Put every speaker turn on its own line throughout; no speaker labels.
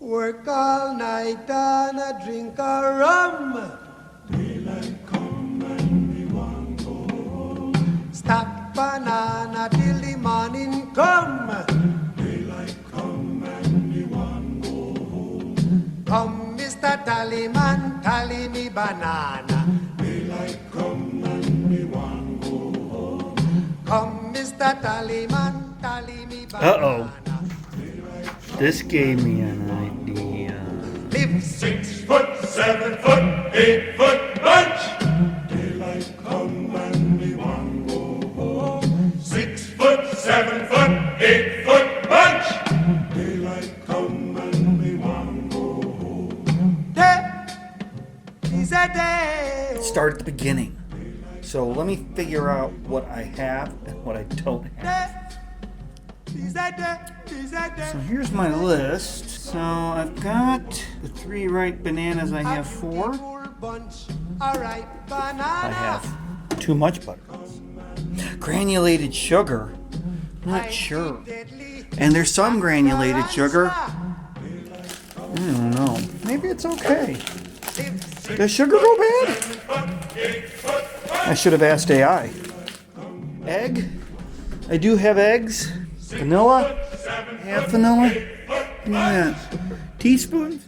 Work all night and a drink a rum.
Daylight come and we want go home.
Stack banana till the morning come.
Daylight come and we want go home.
Come, Mr. Tallyman, tally me banana.
Daylight come and we want go home.
Come, Mr. Tallyman, tally me banana.
Uh-oh. This gave me an idea.
Live
6 foot, 7 foot, 8 foot bunch. Daylight come and we want go home. 6 foot, 7 foot, 8 foot bunch. Daylight come and we want go home.
day is a day.
Start at the beginning. So let me figure out what I have and what I don't have.
Day is a day. Is a day.
So here's my list. So I've got the 3 ripe bananas. I have 4.
All right, banana.
I have too much butter. Granulated sugar. Not sure. And there's some granulated sugar. I don't know. Maybe it's okay. Does sugar go bad? I should have asked AI. Egg. I do have eggs. Vanilla. Half vanilla. Yeah. Teaspoon.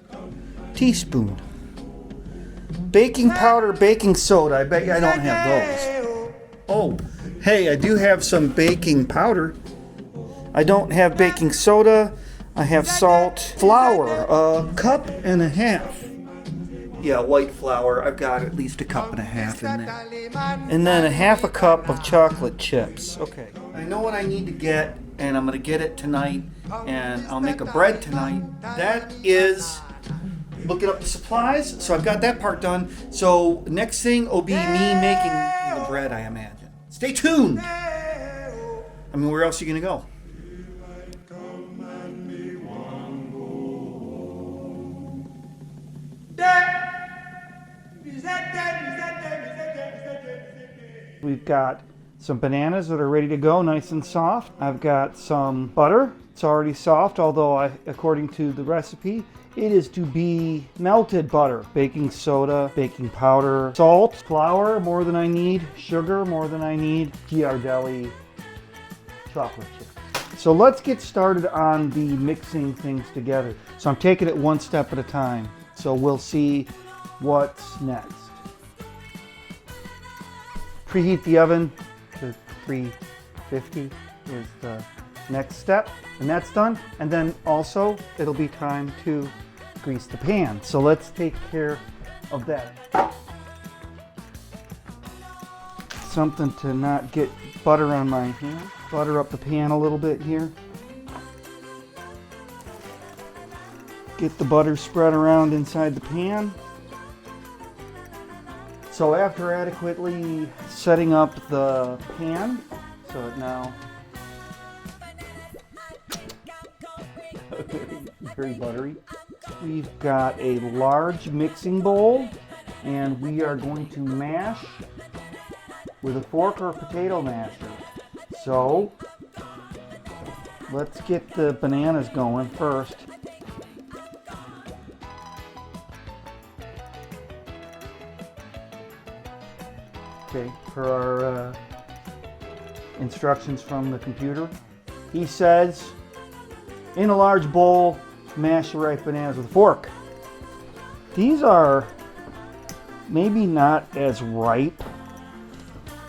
Teaspoon. Baking powder, baking soda. I bet you I don't have those. Oh, hey, I do have some baking powder. I don't have baking soda. I have salt. Flour, a cup and a half. Yeah, white flour. I've got at least a cup and a half in there. And then a half a cup of chocolate chips. Okay. I know what I need to get, and I'm going to get it tonight, and I'll make a bread tonight. That is looking up the supplies, so I've got that part done. So next thing will be me making the bread, I imagine. Stay tuned. I mean, where else are you going to go? We've got some bananas that are ready to go, nice and soft. I've got some butter. It's already soft, although according to the recipe, it is to be melted butter. Baking soda, baking powder, salt, flour, more than I need, sugar, more than I need, Ghirardelli chocolate chip. So let's get started on the mixing things together. So I'm taking it one step at a time. So we'll see what's next. Preheat the oven to 350 is the next step, and that's done. And then also it'll be time to grease the pan. So let's take care of that. Something to not get butter on my hand. Butter up the pan a little bit here. Get the butter spread around inside the pan. So after adequately setting up the pan, so it now very buttery. We've got a large mixing bowl, and we are going to mash with a fork or a potato masher. So let's get the bananas going first. Okay, per our instructions from the computer, he says, in a large bowl, mash the ripe bananas with a fork. These are maybe not as ripe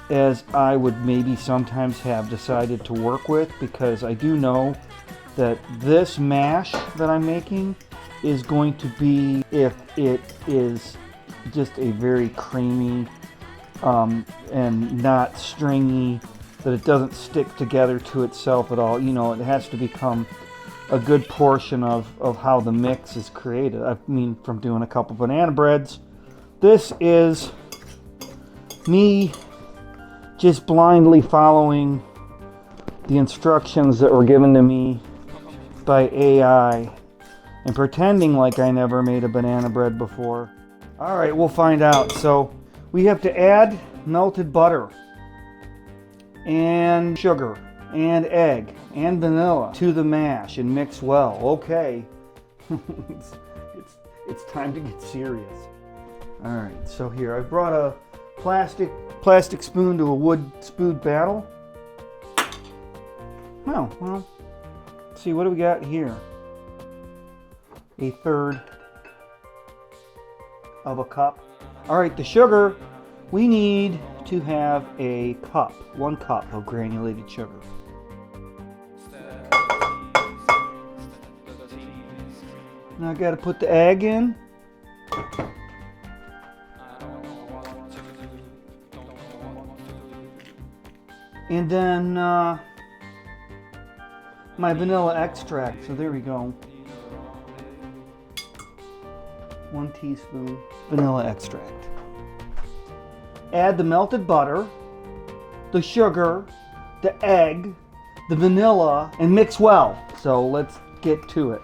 as I would maybe sometimes have decided to work with, because I do know that this mash that I'm making is going to be, if it is just a very creamy and not stringy, that it doesn't stick together to itself at all. You know, it has to become a good portion of how the mix is created. I mean, from doing a couple banana breads, this is me just blindly following the instructions that were given to me by AI and pretending like I never made a banana bread before. All right, we'll find out. So we have to add melted butter and sugar and egg and vanilla to the mash and mix well. Okay, it's, it's time to get serious. All right, so here I brought a plastic spoon to a wood spoon battle. Oh, well, let's see, what do we got here? A third of a cup. All right, the sugar, we need to have a cup, 1 cup of granulated sugar. Now I got to put the egg in. And then my vanilla extract. So there we go. 1 teaspoon vanilla extract. Add the melted butter, the sugar, the egg, the vanilla, and mix well. So let's get to it.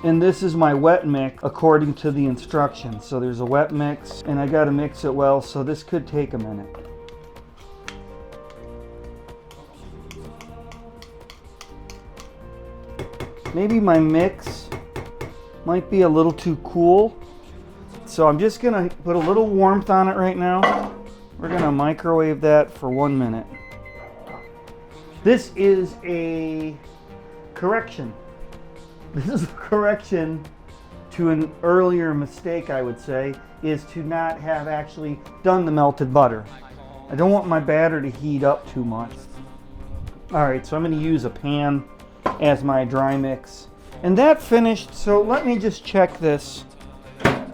And this is my wet mix according to the instructions. So there's a wet mix and I got to mix it well, so this could take a minute. Maybe my mix might be a little too cool. So I'm just gonna put a little warmth on it right now. We're gonna microwave that for 1 minute. This is a correction. This is a correction to an earlier mistake, I would say, is to not have actually done the melted butter. I don't want my batter to heat up too much. All right, so I'm gonna use a pan as my dry mix. And that finished, so let me just check this.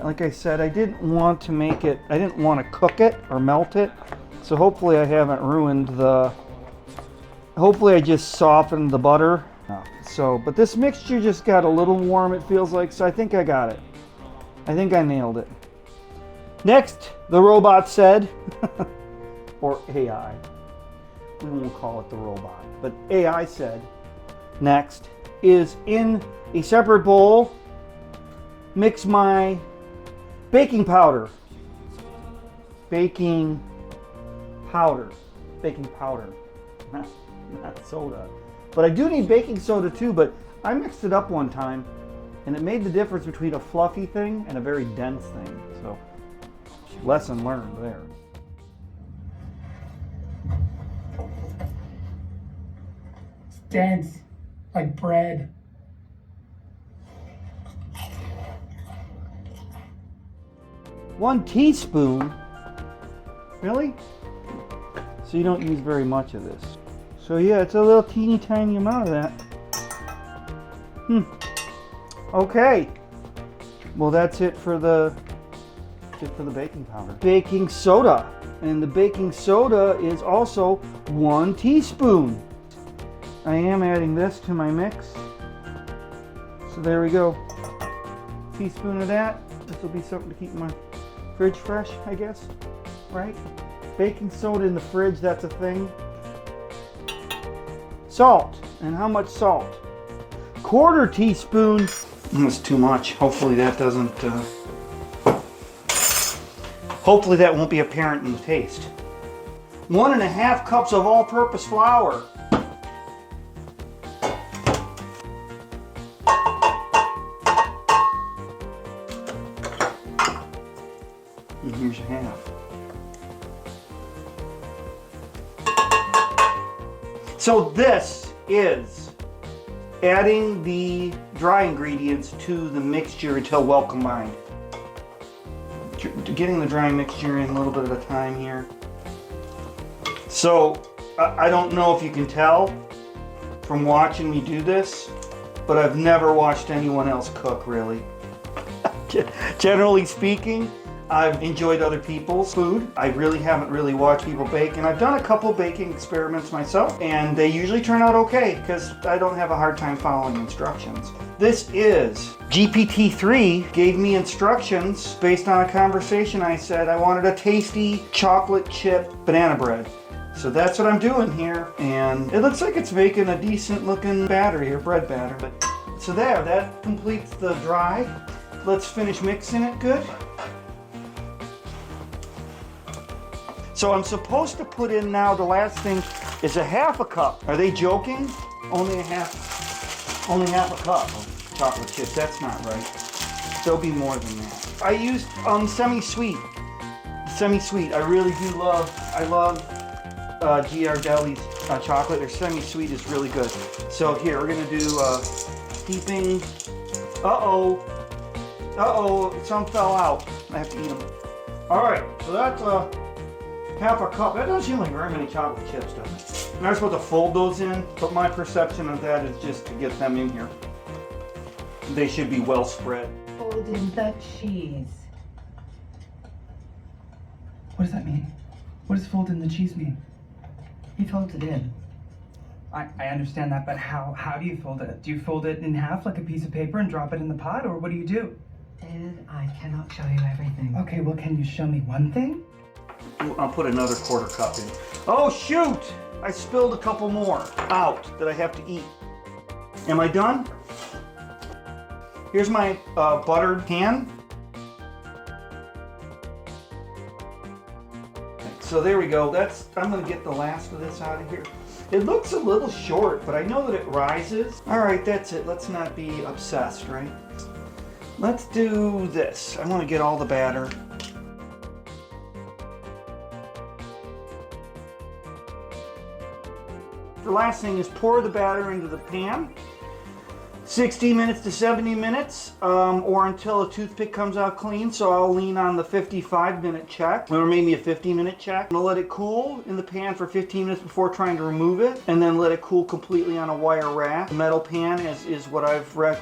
Like I said, I didn't want to make it, I didn't want to cook it or melt it. So hopefully I haven't ruined the, hopefully I just softened the butter. So, but this mixture just got a little warm, it feels like, so I think I got it. I think I nailed it. Next, the robot said, or AI, we won't call it the robot, but AI said, next is in a separate bowl, mix my baking powder. Baking powder, not soda. But I do need baking soda too, but I mixed it up one time and it made the difference between a fluffy thing and a very dense thing. So, lesson learned there.
It's dense, like bread.
One teaspoon? Really? So you don't use very much of this. So yeah, it's a little teeny tiny amount of that. Okay. Well, that's it for the baking powder. Baking soda. And the baking soda is also 1 teaspoon. I am adding this to my mix. So there we go. Teaspoon of that. This will be something to keep my fridge fresh, I guess. Right? Baking soda in the fridge, that's a thing. Salt. And how much salt? 1/4 teaspoon. That's too much. Hopefully that doesn't, hopefully that won't be apparent in the taste. 1½ cups of all-purpose flour. And here's half. So this is adding the dry ingredients to the mixture until well combined. Getting the dry mixture in a little bit at a time here. So I don't know if you can tell from watching me do this, but I've never watched anyone else cook, really. Generally speaking, I've enjoyed other people's food. I really haven't watched people bake, and I've done a couple baking experiments myself, and they usually turn out okay because I don't have a hard time following instructions. This is GPT-3 gave me instructions based on a conversation. I said I wanted a tasty chocolate chip banana bread. So that's what I'm doing here, and it looks like it's making a decent looking batter here, bread batter. But so there, that completes the dry. Let's finish mixing it good. So I'm supposed to put in now, the last thing is 1/2 cup. Are they joking? Only half a cup. chocolate chips. That's not right. There'll be more than that. I used semi-sweet. Semi-sweet. I really do love. I love GR Deli's chocolate. Their semi-sweet is really good. So here we're gonna do heaping. Uh-oh, some fell out. I have to eat them. All right, so that's half a cup. That doesn't seem like very many chocolate chips, does it? I'm not supposed to fold those in, but my perception of that is just to get them in here. They should be well spread.
Fold in the cheese.
What does that mean? What does fold in the cheese mean?
You fold it in.
I understand that, but how do you fold it? Do you fold it in half like a piece of paper and drop it in the pot, or what do you do?
David, I cannot show you everything.
Okay, well, can you show me one thing?
I'll put another quarter cup in. Oh shoot! I spilled a couple more out that I have to eat. Am I done? Here's my buttered pan. So there we go. I'm gonna get the last of this out of here. It looks a little short, but I know that it rises. All right, that's it. Let's not be obsessed, right? Let's do this. I want to get all the batter. The last thing is pour the batter into the pan. 60 minutes to 70 minutes, or until a toothpick comes out clean. So I'll lean on the 55-minute check, or maybe a 50-minute check. I'm gonna let it cool in the pan for 15 minutes before trying to remove it, and then let it cool completely on a wire rack. The metal pan is what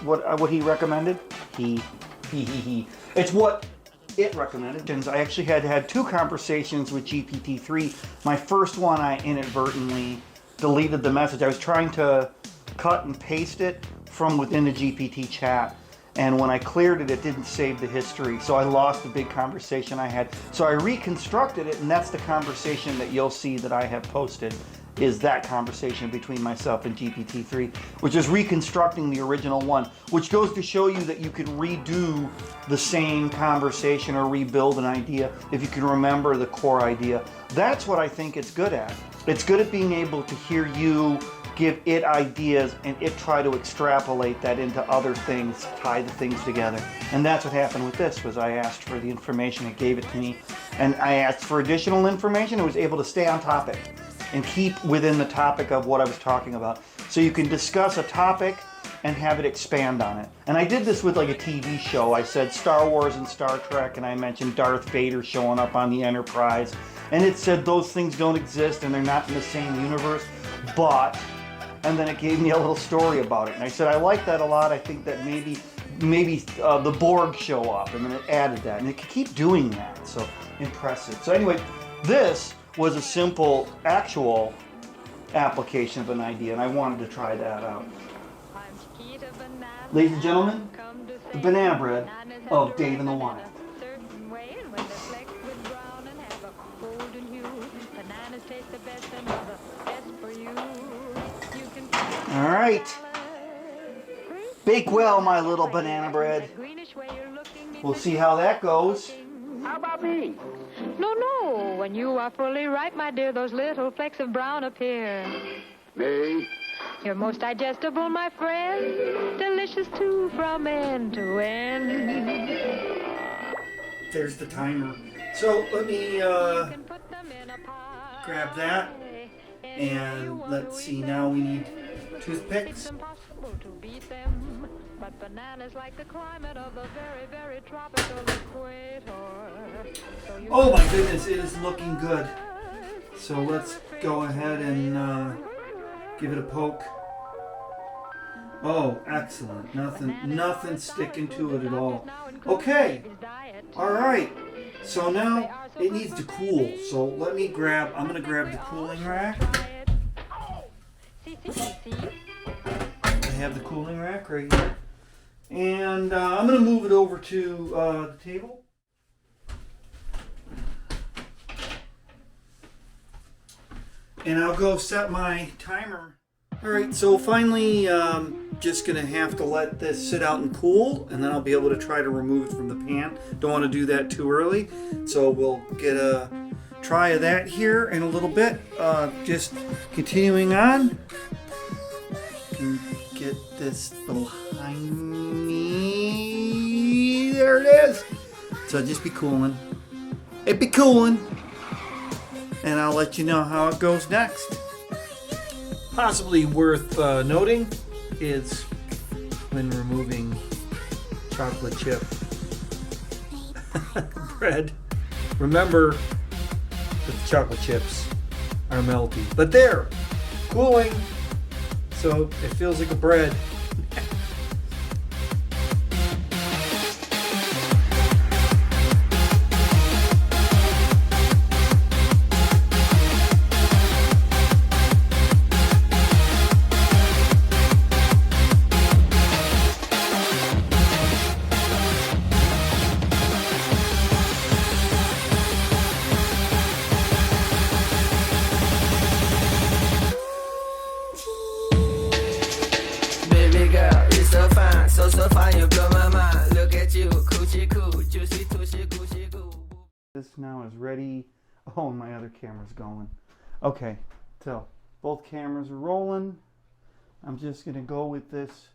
what he recommended. It's what it recommended. I actually had two conversations with GPT-3. My first one, I inadvertently deleted the message. I was trying to cut and paste it from within the GPT chat, and when I cleared it, it didn't save the history, so I lost the big conversation I had. So I reconstructed it, and that's the conversation that you'll see that I have posted, is that conversation between myself and GPT-3, which is reconstructing the original one, which goes to show you that you can redo the same conversation or rebuild an idea if you can remember the core idea. That's what I think it's good at. It's good at being able to hear you give it ideas and it try to extrapolate that into other things, tie the things together. And that's what happened with this, was I asked for the information, it gave it to me, and I asked for additional information, it was able to stay on topic and keep within the topic of what I was talking about. So you can discuss a topic and have it expand on it. And I did this with like a TV show. I said Star Wars and Star Trek, and I mentioned Darth Vader showing up on the Enterprise, and it said those things don't exist and they're not in the same universe, but, and then it gave me a little story about it. And I said, I like that a lot. I think that maybe the Borg show up, and then it added that. And it could keep doing that, so impressive. So anyway, this was a simple, actual application of an idea, and I wanted to try that out. Ladies and gentlemen, the banana bread of Dave and the Wine. All right. Bake well, my little banana bread. We'll see how that goes.
How about me? No. When you are fully ripe, my dear, those little flecks of brown appear.
Me?
You're most digestible, my friend. Delicious, too, from end to end.
There's the timer. So let me grab that. And let's see, now we need toothpicks.
But bananas like the climate of the very, very tropical equator.
Oh my goodness, it is looking good. So let's go ahead and give it a poke. Oh, excellent. Nothing sticking to it at all. Okay. All right. So now it needs to cool. So I'm going to grab the cooling rack. I have the cooling rack right here. And I'm going to move it over to the table. And I'll go set my timer. Alright, so finally just going to have to let this sit out and cool, and then I'll be able to try to remove it from the pan. Don't want to do that too early, so we'll get a try of that here in a little bit. Just continuing on. Get this behind there it is. So just be cooling. It be cooling. And I'll let you know how it goes next. Possibly worth noting is when removing chocolate chip bread, remember that the chocolate chips are melty. But they're cooling, so it feels like a bread.
Baby girl, you're so fine, so fine, you blow my mind. Look at you, coochie coo, juicy tushy, coochie coo.
This now is ready. Oh, and my other camera's going. Okay, so both cameras are rolling. I'm just gonna go with this.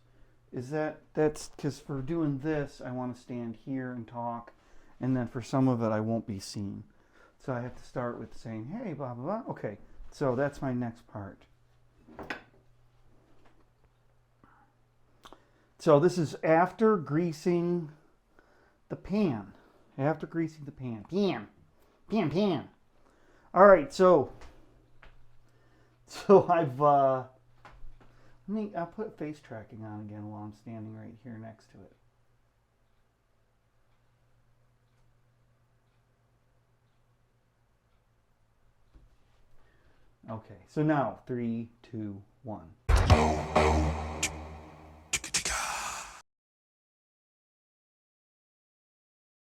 That's because for doing this, I want to stand here and talk, and then for some of it, I won't be seen. So I have to start with saying, hey, blah, blah, blah. Okay, so that's my next part. So this is after greasing the pan. After greasing the pan. Pan. All right, so I've, I'll put face tracking on again while I'm standing right here next to it. Okay, so now 3, 2, 1.